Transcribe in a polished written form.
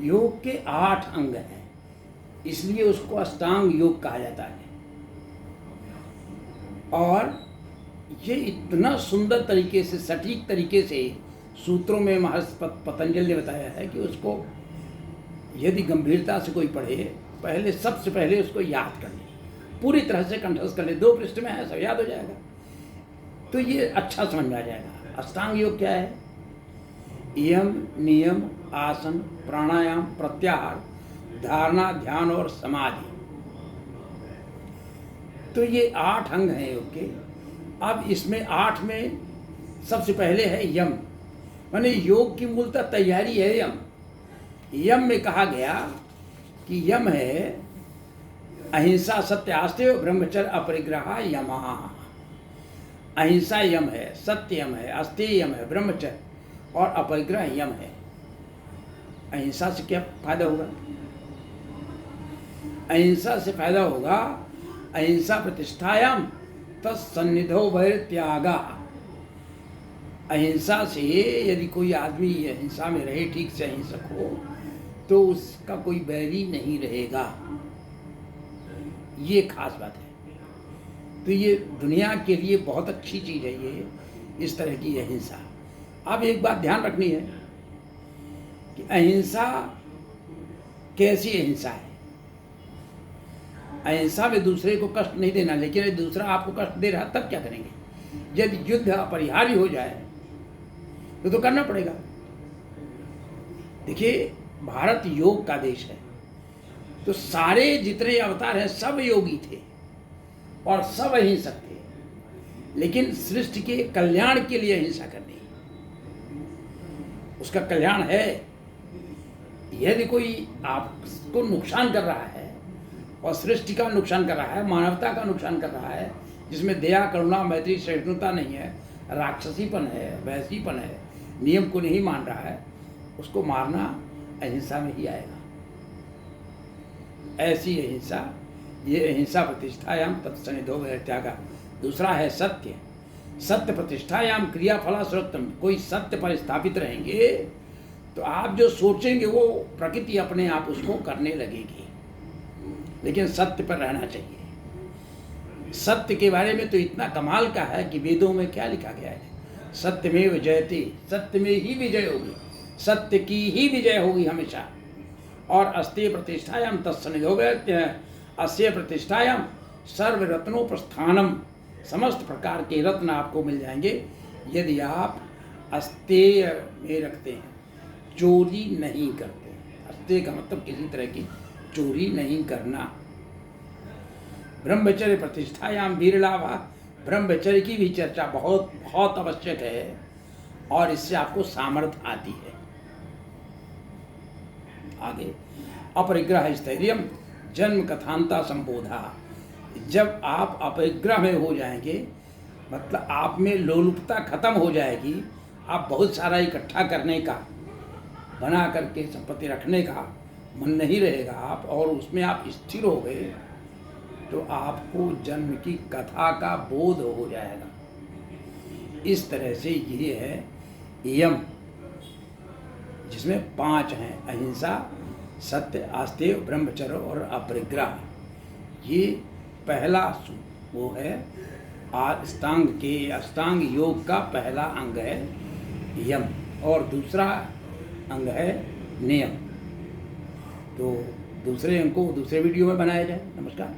योग के 8 अंग हैं, इसलिए उसको अष्टांग योग कहा जाता है। और ये इतना सुंदर तरीके से, सटीक तरीके से सूत्रों में महर्षि पतंजलि ने बताया है कि उसको यदि गंभीरता से कोई पढ़े, सबसे पहले उसको याद कर ले, पूरी तरह से कंठस्थ कर ले। 2 पृष्ठ में है, सब याद हो जाएगा, तो ये अच्छा समझ में आ जाएगा। अष्टांग योग क्या है? यम, नियम, आसन, प्राणायाम, प्रत्याहार, धारणा, ध्यान और समाधि। तो ये 8 अंग हैं योग के। अब इसमें 8 में सबसे पहले है यम, माने योग की मूलतः तैयारी है यम। यम में कहा गया कि यम है अहिंसा, सत्य, आस्तेय, ब्रह्मचर्य, अपरिग्रह, यमा। अहिंसा यम है, सत्य यम है, आस्तेय यम है, ब्रह्मचर्य और अपरिग्रह यम है। अहिंसा से क्या फायदा होगा? अहिंसा से फायदा होगा अहिंसा प्रतिष्ठायाम तत्सन्निधो भयत्यागा। अहिंसा से यदि कोई आदमी अहिंसा में रहे, ठीक से अहिंसक हो, तो उसका कोई बैरी नहीं रहेगा। ये खास बात है। तो ये दुनिया के लिए बहुत अच्छी चीज़ है ये, इस तरह की अहिंसा। अब एक बात ध्यान रखनी है कि अहिंसा कैसी अहिंसा है। अहिंसा में दूसरे को कष्ट नहीं देना, लेकिन यदि दूसरा आपको कष्ट दे रहा तब क्या करेंगे? यदि युद्ध अपरिहार्य हो जाए तो करना पड़ेगा। देखिए, भारत योग का देश है, तो सारे जितने अवतार हैं सब योगी थे और सब अहिंसक थे, लेकिन सृष्टि के कल्याण के लिए अहिंसा करनी, उसका कल्याण है। यदि कोई आपको नुकसान कर रहा है और सृष्टि का नुकसान कर रहा है, मानवता का नुकसान कर रहा है, जिसमें दया, करुणा, मैत्री, सहिष्णुता नहीं है, राक्षसीपन है, वैसीपन है, नियम को नहीं मान रहा है, उसको मारना अहिंसा में ही आएगा। ऐसी अहिंसा, ये अहिंसा प्रतिष्ठायाम तत्सन्निधो भयत्यागा। दूसरा है सत्य, सत्य प्रतिष्ठायाम क्रियाफला सर्वोत्तम। कोई सत्य पर स्थापित रहेंगे तो आप जो सोचेंगे वो प्रकृति अपने आप उसको करने लगेगी, लेकिन सत्य पर रहना चाहिए। सत्य के बारे में तो इतना कमाल का है कि वेदों में क्या लिखा गया है? सत्यमेव जयते, सत्य में ही विजय होगी, सत्य की ही विजय होगी हमेशा। और अस्तेय प्रतिष्ठायाम तत्सन्निधो अस्य प्रतिष्ठायाम सर्व रत्नों प्रस्थानम। समस्त प्रकार के रत्न आपको मिल जाएंगे यदि आप अस्तेय में रखते हैं, चोरी नहीं करते। अस्तेय का मतलब किसी तरह की चोरी नहीं करना। ब्रह्मचर्य प्रतिष्ठायाम वीरलाभा। ब्रह्मचर्य की भी चर्चा बहुत बहुत आवश्यक है और इससे आपको सामर्थ्य आती है। आगे अपरिग्रह स्थैर्यम जन्म कथांता संबोधा। जब आप अपरिग्रह में हो जाएंगे, मतलब आप में लोलुपता खत्म हो जाएगी, आप बहुत सारा इकट्ठा करने का, बना करके संपत्ति रखने का मन नहीं रहेगा आप, और उसमें आप स्थिर हो गए, तो आपको जन्म की कथा का बोध हो जाएगा। इस तरह से ये है यम, जिसमें 5 हैं: अहिंसा, सत्य, आस्तेय, ब्रह्मचर्य और अपरिग्रह। ये पहला वो है अष्टांग योग का पहला अंग है यम, और दूसरा अंग है नियम। तो दूसरे अंग को दूसरे वीडियो में बनाया जाए। नमस्कार।